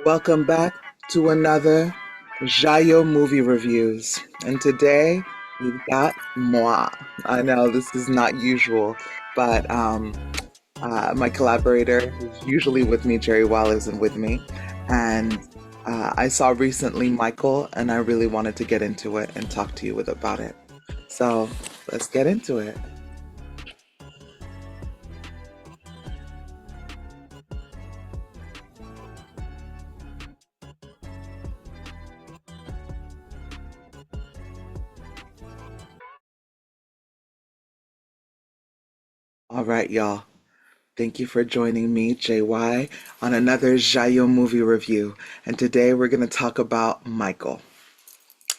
Welcome back to another JaYo movie reviews. And today we've got moi. I know this is not usual, but my collaborator, who's usually with me, Jerry Wall, isn't with me. And I saw recently Michael, and I really wanted to get into it and talk to you about it. So let's get into it. All right, y'all. Thank you for joining me, JY, on another JaYo movie review. And today we're going to talk about Michael.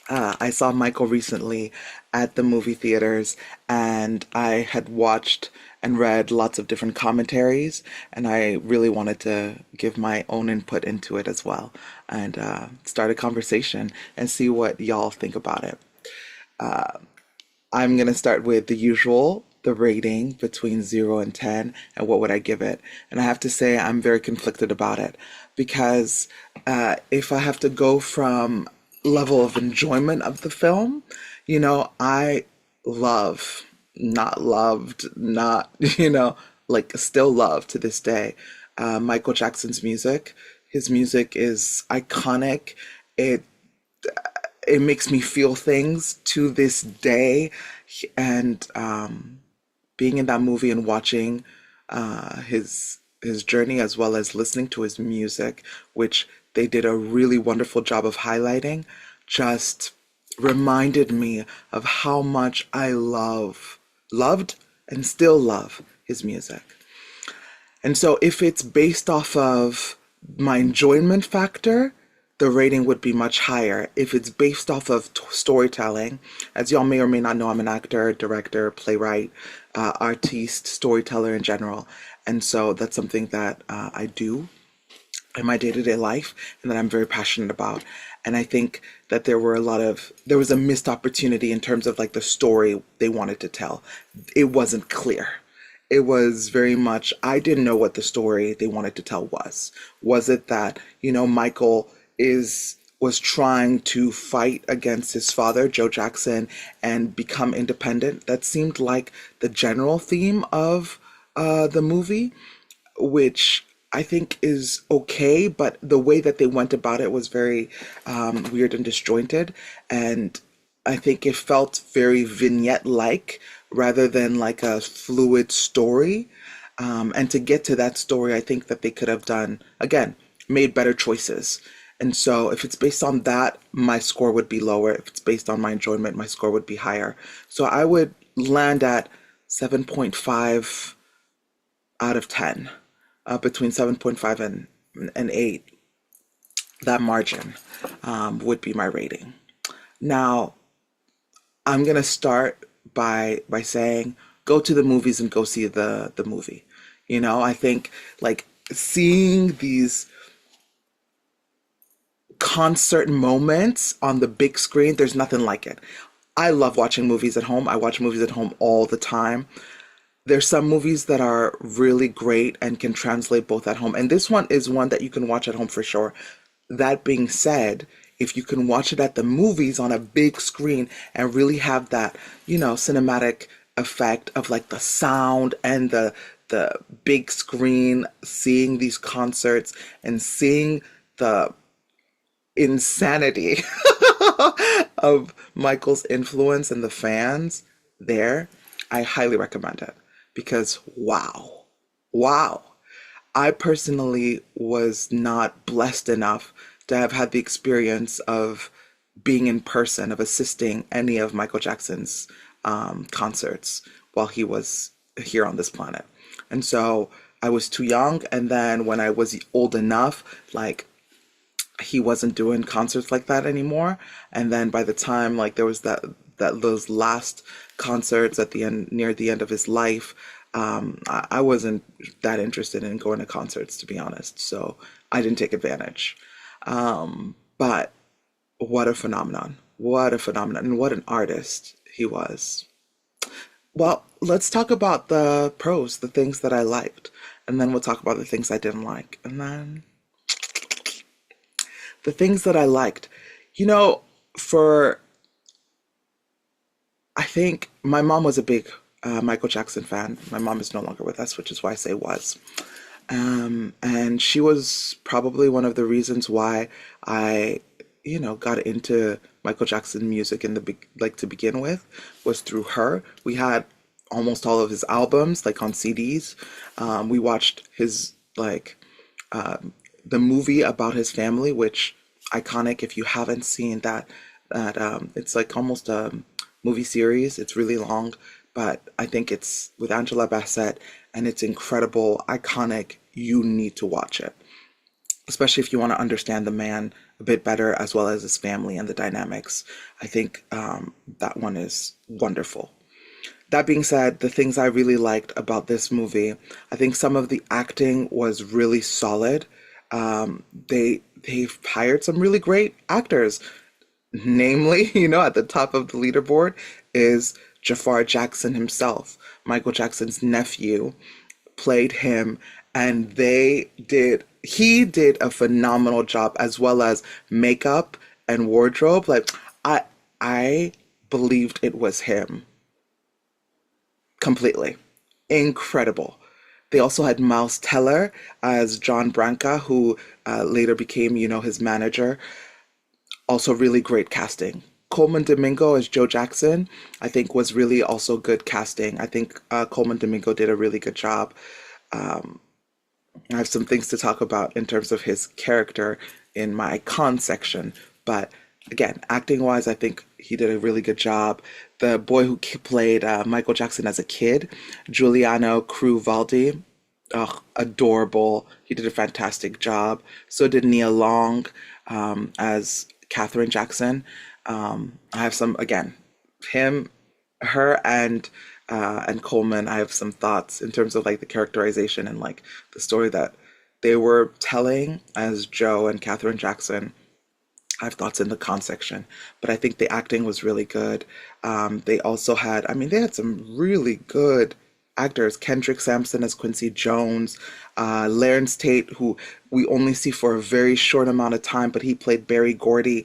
I saw Michael recently at the movie theaters, and I had watched and read lots of different commentaries, and I really wanted to give my own input into it as well and start a conversation and see what y'all think about it. I'm going to start with the usual, the rating between 0 and 10, and what would I give it. And I have to say, I'm very conflicted about it because if I have to go from level of enjoyment of the film, I love, not loved, not, like still love to this day, Michael Jackson's music. His music is iconic. It it makes me feel things to this day. And being in that movie and watching his journey as well as listening to his music, which they did a really wonderful job of highlighting, just reminded me of how much I loved, and still love his music. And so if it's based off of my enjoyment factor, the rating would be much higher. If it's based off of storytelling, as y'all may or may not know, I'm an actor, director, playwright, artiste, storyteller in general. And so that's something that I do in my day-to-day life and that I'm very passionate about. And I think that there was a missed opportunity in terms of like the story they wanted to tell. It wasn't clear. It was very much, I didn't know what the story they wanted to tell was. Was it that, Michael was trying to fight against his father, Joe Jackson, and become independent? That seemed like the general theme of the movie, which I think is okay, but the way that they went about it was very weird and disjointed. And I think it felt very vignette-like rather than like a fluid story. And to get to that story, I think that they could have done, again, made better choices. And so if it's based on that, my score would be lower. If it's based on my enjoyment, my score would be higher. So I would land at 7.5 out of 10, between 7.5 and 8. That margin would be my rating. Now, I'm gonna start by saying go to the movies and go see the movie. I think like seeing these concert moments on the big screen, there's nothing like it. I love watching movies at home. I watch movies at home all the time. There's some movies that are really great and can translate both at home. And this one is one that you can watch at home for sure. That being said, if you can watch it at the movies on a big screen and really have that, cinematic effect of like the sound and the big screen, seeing these concerts and seeing the insanity of Michael's influence and the fans there, I highly recommend it because wow, wow. I personally was not blessed enough to have had the experience of being in person, of assisting any of Michael Jackson's concerts while he was here on this planet. And so I was too young. And then when I was old enough, like he wasn't doing concerts like that anymore. And then by the time like there was that those last concerts at the end, near the end of his life, I wasn't that interested in going to concerts, to be honest. So I didn't take advantage. But what a phenomenon! What a phenomenon! And what an artist he was. Well, let's talk about the pros, the things that I liked, and then we'll talk about the things I didn't like, and then the things that I liked, you know, for I think my mom was a big Michael Jackson fan. My mom is no longer with us, which is why I say was. And she was probably one of the reasons why I, got into Michael Jackson music in the like to begin with was through her. We had almost all of his albums like on CDs. We watched his like the movie about his family, which iconic if you haven't seen that. It's like almost a movie series. It's really long, but I think it's with Angela Bassett, and it's incredible, iconic. You need to watch it, especially if you want to understand the man a bit better as well as his family and the dynamics. I think that one is wonderful. That being said, the things I really liked about this movie, I think some of the acting was really solid. They've hired some really great actors. Namely, at the top of the leaderboard is Jafar Jackson himself. Michael Jackson's nephew played him, and he did a phenomenal job, as well as makeup and wardrobe. Like I believed it was him completely. Incredible. They also had Miles Teller as John Branca, who later became, his manager. Also, really great casting. Coleman Domingo as Joe Jackson, I think, was really also good casting. I think Coleman Domingo did a really good job. I have some things to talk about in terms of his character in my con section, but again, acting wise, I think he did a really good job. The boy who played Michael Jackson as a kid, Giuliano Cruvaldi, oh, adorable. He did a fantastic job. So did Nia Long as Catherine Jackson. I have some again, him, her, and Coleman. I have some thoughts in terms of like the characterization and like the story that they were telling as Joe and Catherine Jackson. I have thoughts in the con section, but I think the acting was really good. They also had, they had some really good actors. Kendrick Sampson as Quincy Jones, Lawrence Tate, who we only see for a very short amount of time, but he played Berry Gordy,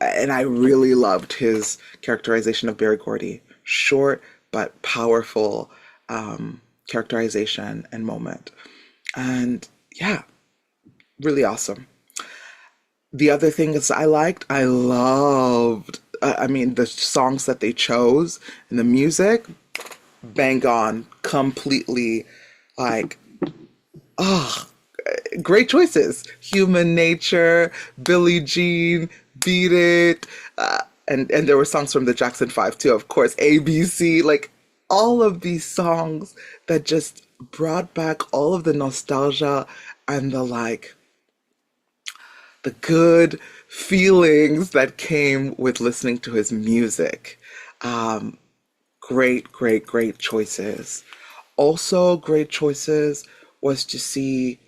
and I really loved his characterization of Berry Gordy. Short but powerful characterization and moment. And yeah, really awesome. The other thing is I loved, the songs that they chose and the music, bang on, completely, like, oh, great choices. Human Nature, Billie Jean, Beat It, and there were songs from the Jackson 5 too, of course, ABC, like all of these songs that just brought back all of the nostalgia and the good feelings that came with listening to his music. Great, great, great choices. Also, great choices was to see,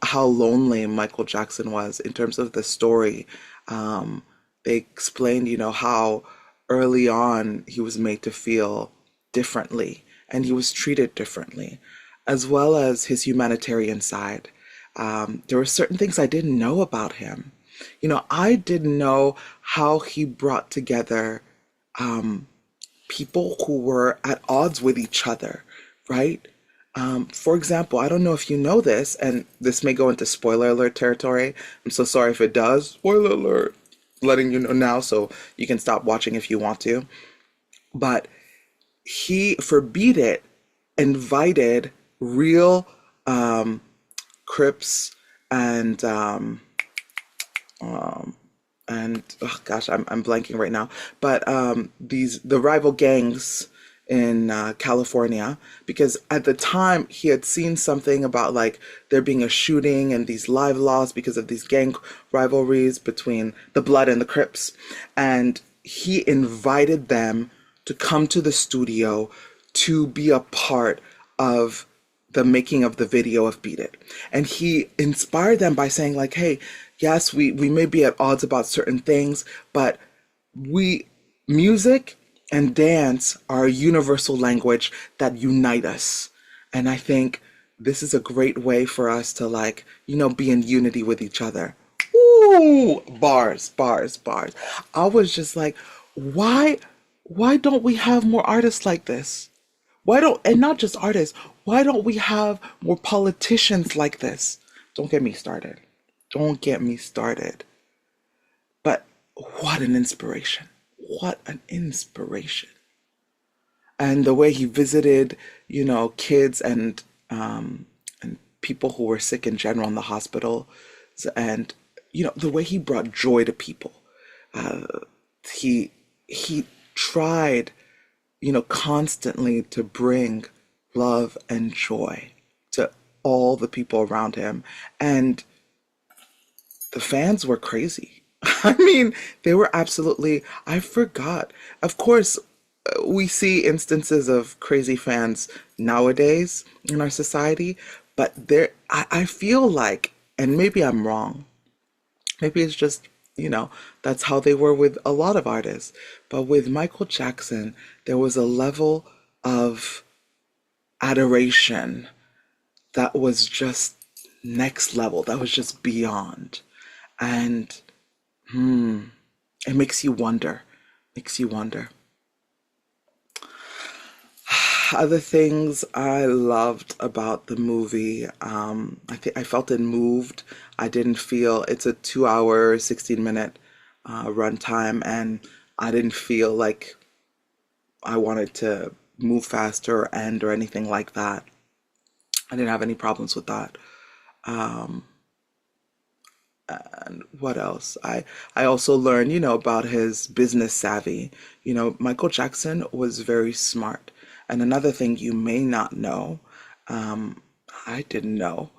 how lonely Michael Jackson was in terms of the story. They explained, how early on he was made to feel differently and he was treated differently, as well as his humanitarian side. There were certain things I didn't know about him. I didn't know how he brought together people who were at odds with each other, right? For example, I don't know if you know this, and this may go into spoiler alert territory. I'm so sorry if it does. Spoiler alert. Letting you know now so you can stop watching if you want to. But he, for Beat It, invited real Crips and oh gosh, I'm blanking right now. But the rival gangs in California, because at the time he had seen something about like there being a shooting and these live loss because of these gang rivalries between the Blood and the Crips, and he invited them to come to the studio to be a part of the making of the video of Beat It. And he inspired them by saying like, hey, yes, we may be at odds about certain things, but music and dance are a universal language that unite us. And I think this is a great way for us to be in unity with each other. Ooh, bars, bars, bars. I was just like, why, why don't we have more artists like this? Why don't, and not just artists, why don't we have more politicians like this? Don't get me started. Don't get me started. But what an inspiration. What an inspiration. And the way he visited, kids and people who were sick in general in the hospital, and the way he brought joy to people. He tried, constantly to bring love and joy to all the people around him, and the fans were crazy. I mean, they were absolutely, I forgot. Of course, we see instances of crazy fans nowadays in our society, but I feel like, and maybe I'm wrong, maybe it's just, that's how they were with a lot of artists. But with Michael Jackson, there was a level of adoration that was just next level, that was just beyond. And it makes you wonder, makes you wonder. Other things I loved about the movie, I think I felt it moved. I didn't feel it's a 2 hour, 16 minute runtime, and I didn't feel like I wanted to move faster or end or anything like that. I didn't have any problems with that. And what else? I also learned, about his business savvy. Michael Jackson was very smart. And another thing you may not know, I didn't know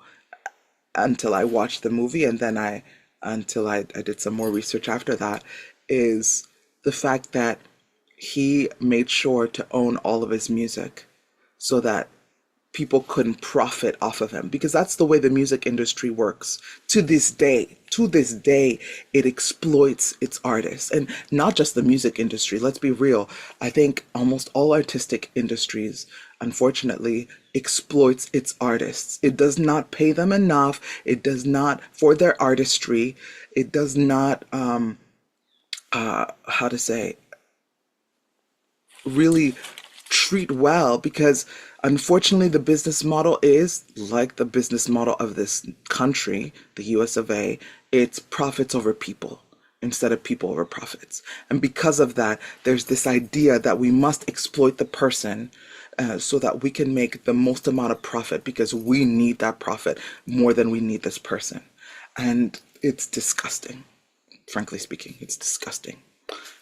until I watched the movie, and then I did some more research after that, is the fact that he made sure to own all of his music so that people couldn't profit off of him, because that's the way the music industry works to this day. To this day, it exploits its artists, and not just the music industry. Let's be real. I think almost all artistic industries, unfortunately, exploits its artists. It does not pay them enough. It does not, for their artistry. It does not, how to say, really treat well, because unfortunately the business model is like the business model of this country, the US of A. It's profits over people instead of people over profits. And because of that, there's this idea that we must exploit the person, so that we can make the most amount of profit, because we need that profit more than we need this person. And it's disgusting. Frankly speaking, it's disgusting.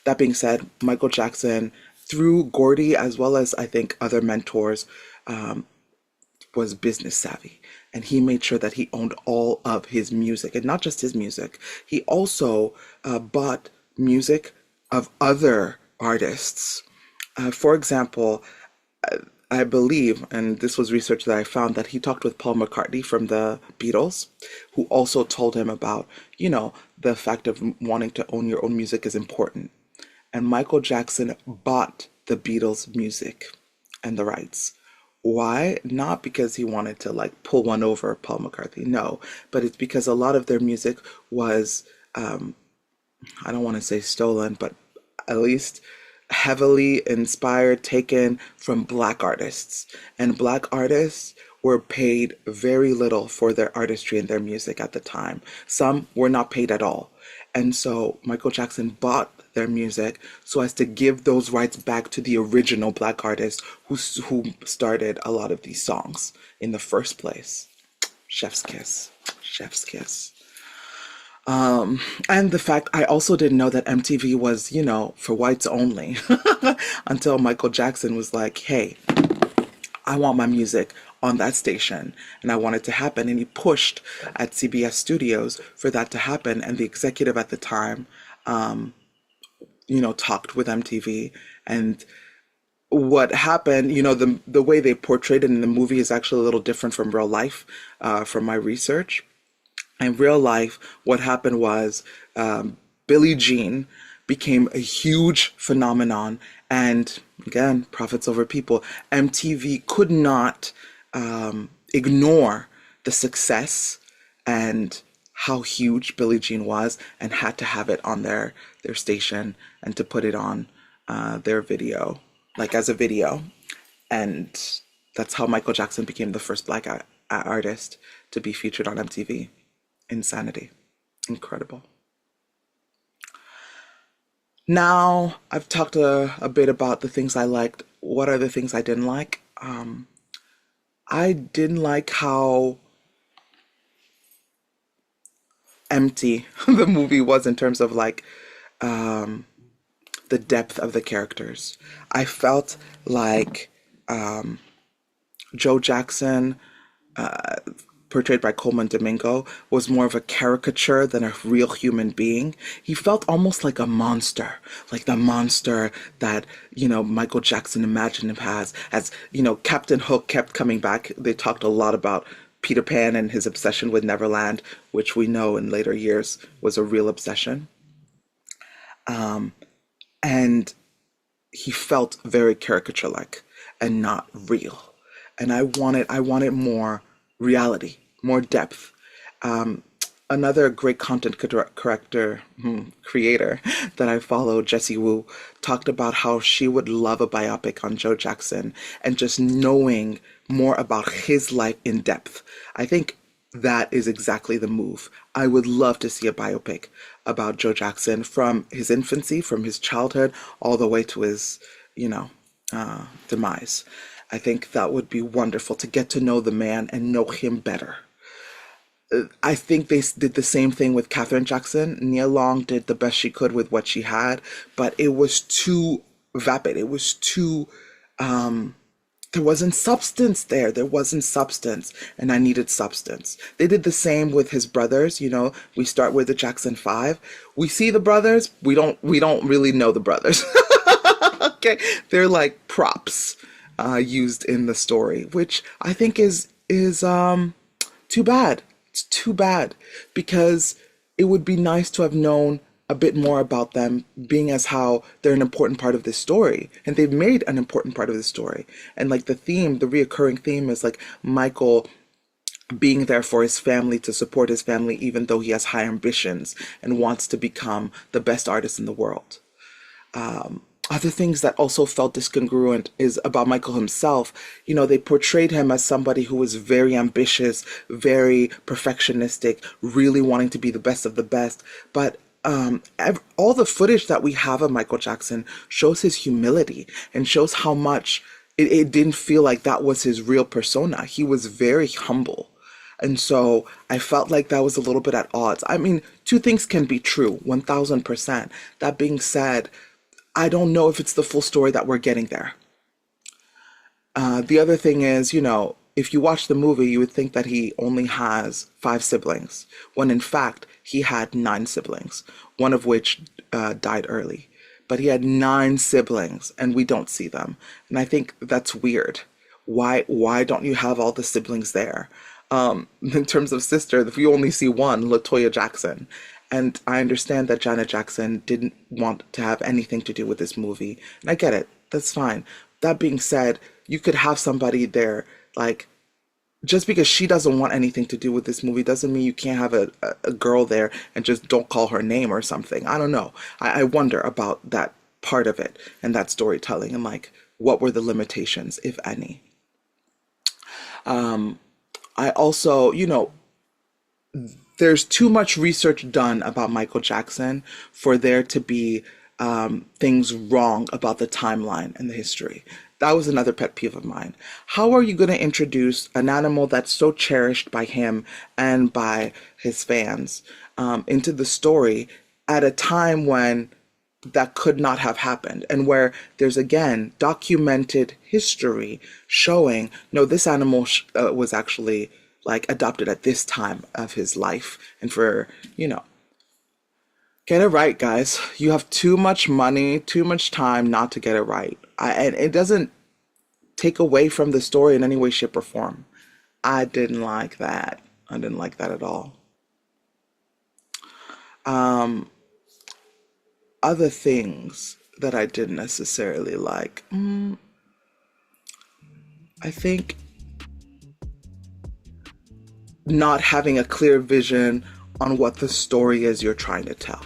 That being said, Michael Jackson, through Gordy as well as I think other mentors, was business savvy. And he made sure that he owned all of his music, and not just his music. He also bought music of other artists. For example, I believe, and this was research that I found, that he talked with Paul McCartney from the Beatles, who also told him about, the fact of wanting to own your own music is important. And Michael Jackson bought the Beatles' music and the rights. Why? Not because he wanted to like pull one over Paul McCartney, no, but it's because a lot of their music was, I don't want to say stolen, but at least heavily inspired, taken from black artists. And black artists were paid very little for their artistry and their music at the time. Some were not paid at all. And so Michael Jackson bought their music so as to give those rights back to the original black artist who started a lot of these songs in the first place. Chef's kiss. Chef's kiss. And the fact I also didn't know that MTV was, for whites only until Michael Jackson was like, hey, I want my music on that station, and I want it to happen. And he pushed at CBS Studios for that to happen. And the executive at the time, talked with MTV. And what happened, the way they portrayed it in the movie is actually a little different from real life, from my research. In real life, what happened was, Billie Jean became a huge phenomenon, and again, profits over people. MTV could not ignore the success and how huge Billie Jean was and had to have it on their station and to put it on their video, like as a video. And that's how Michael Jackson became the first black artist to be featured on MTV. Insanity. Incredible. Now I've talked a bit about the things I liked. What are the things I didn't like? I didn't like how empty the movie was in terms of like the depth of the characters. I felt like Joe Jackson, portrayed by Coleman Domingo, was more of a caricature than a real human being. He felt almost like a monster, like the monster that, Michael Jackson imagined him as, Captain Hook kept coming back. They talked a lot about Peter Pan and his obsession with Neverland, which we know in later years was a real obsession. And he felt very caricature-like and not real. And I wanted more reality, more depth. Another great content creator that I follow, Jessie Wu, talked about how she would love a biopic on Joe Jackson and just knowing more about his life in depth. I think that is exactly the move. I would love to see a biopic about Joe Jackson from his infancy, from his childhood, all the way to his, demise. I think that would be wonderful to get to know the man and know him better. I think they did the same thing with Katherine Jackson. Nia Long did the best she could with what she had, but it was too vapid. It was too, there wasn't substance there. There wasn't substance, and I needed substance. They did the same with his brothers. We start with the Jackson Five. We see the brothers. We don't really know the brothers. Okay, they're like props used in the story, which I think is too bad. It's too bad because it would be nice to have known a bit more about them, being as how they're an important part of this story, and they've made an important part of the story. And like the reoccurring theme is like Michael being there for his family, to support his family, even though he has high ambitions and wants to become the best artist in the world. Other things that also felt discongruent is about Michael himself. They portrayed him as somebody who was very ambitious, very perfectionistic, really wanting to be the best of the best. But all the footage that we have of Michael Jackson shows his humility and shows how much it didn't feel like that was his real persona. He was very humble. And so I felt like that was a little bit at odds. I mean, two things can be true, 1000%. That being said, I don't know if it's the full story that we're getting there. The other thing is, if you watch the movie, you would think that he only has 5 siblings, when in fact, he had 9 siblings, one of which died early. But he had 9 siblings, and we don't see them. And I think that's weird. Why don't you have all the siblings there? In terms of sister, if you only see one, LaToya Jackson. And I understand that Janet Jackson didn't want to have anything to do with this movie. And I get it. That's fine. That being said, you could have somebody there, like, just because she doesn't want anything to do with this movie doesn't mean you can't have a girl there and just don't call her name or something. I don't know. I wonder about that part of it and that storytelling and, like, what were the limitations, if any. I also, there's too much research done about Michael Jackson for there to be things wrong about the timeline and the history. That was another pet peeve of mine. How are you going to introduce an animal that's so cherished by him and by his fans into the story at a time when that could not have happened, and where there's again documented history showing, no, this animal was actually like adopted at this time of his life, and for, get it right, guys. You have too much money, too much time not to get it right. And it doesn't take away from the story in any way, shape, or form. I didn't like that. I didn't like that at all. Other things that I didn't necessarily like. I think not having a clear vision on what the story is you're trying to tell.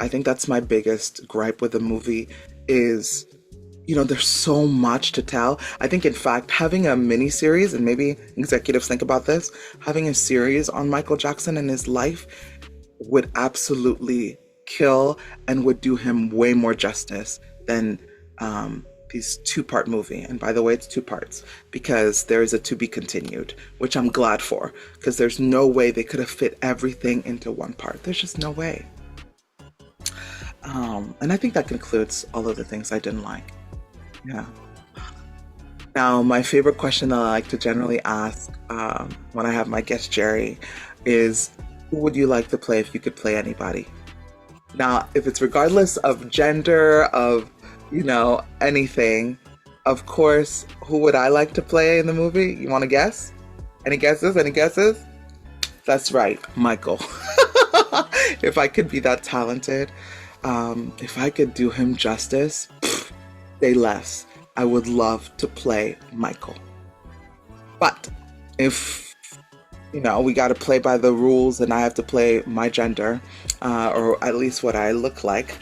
I think that's my biggest gripe with the movie is, there's so much to tell. I think, in fact, having a mini series, and maybe executives think about this, having a series on Michael Jackson and his life would absolutely kill and would do him way more justice than these two-part movie. And by the way, it's two parts because there is a to be continued, which I'm glad for, because there's no way they could have fit everything into one part. There's just no way. And I think that concludes all of the things I didn't like. Yeah. Now, my favorite question that I like to generally ask when I have my guest Jerry is, who would you like to play if you could play anybody? Now, if it's regardless of gender, of, anything, of course, who would I like to play in the movie? You want to guess? Any guesses? Any guesses? That's right, Michael. If I could be that talented, if I could do him justice, say less. I would love to play Michael. But if, we got to play by the rules and I have to play my gender, or at least what I look like,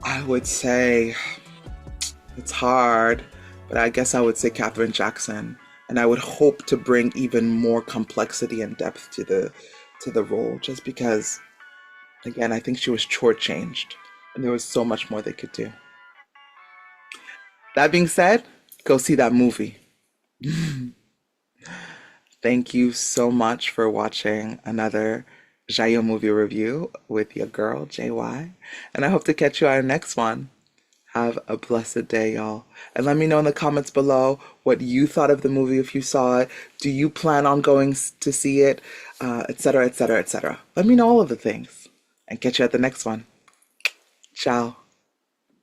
I would say it's hard, but I guess I would say Katherine Jackson. And I would hope to bring even more complexity and depth to the role, just because, again, I think she was shortchanged and there was so much more they could do. That being said, go see that movie. Thank you so much for watching another JaYo movie review with your girl, JY. And I hope to catch you on our next one. Have a blessed day, y'all. And let me know in the comments below what you thought of the movie if you saw it. Do you plan on going to see it? Etc., etc., etc. Let me know all of the things. And catch you at the next one. Ciao.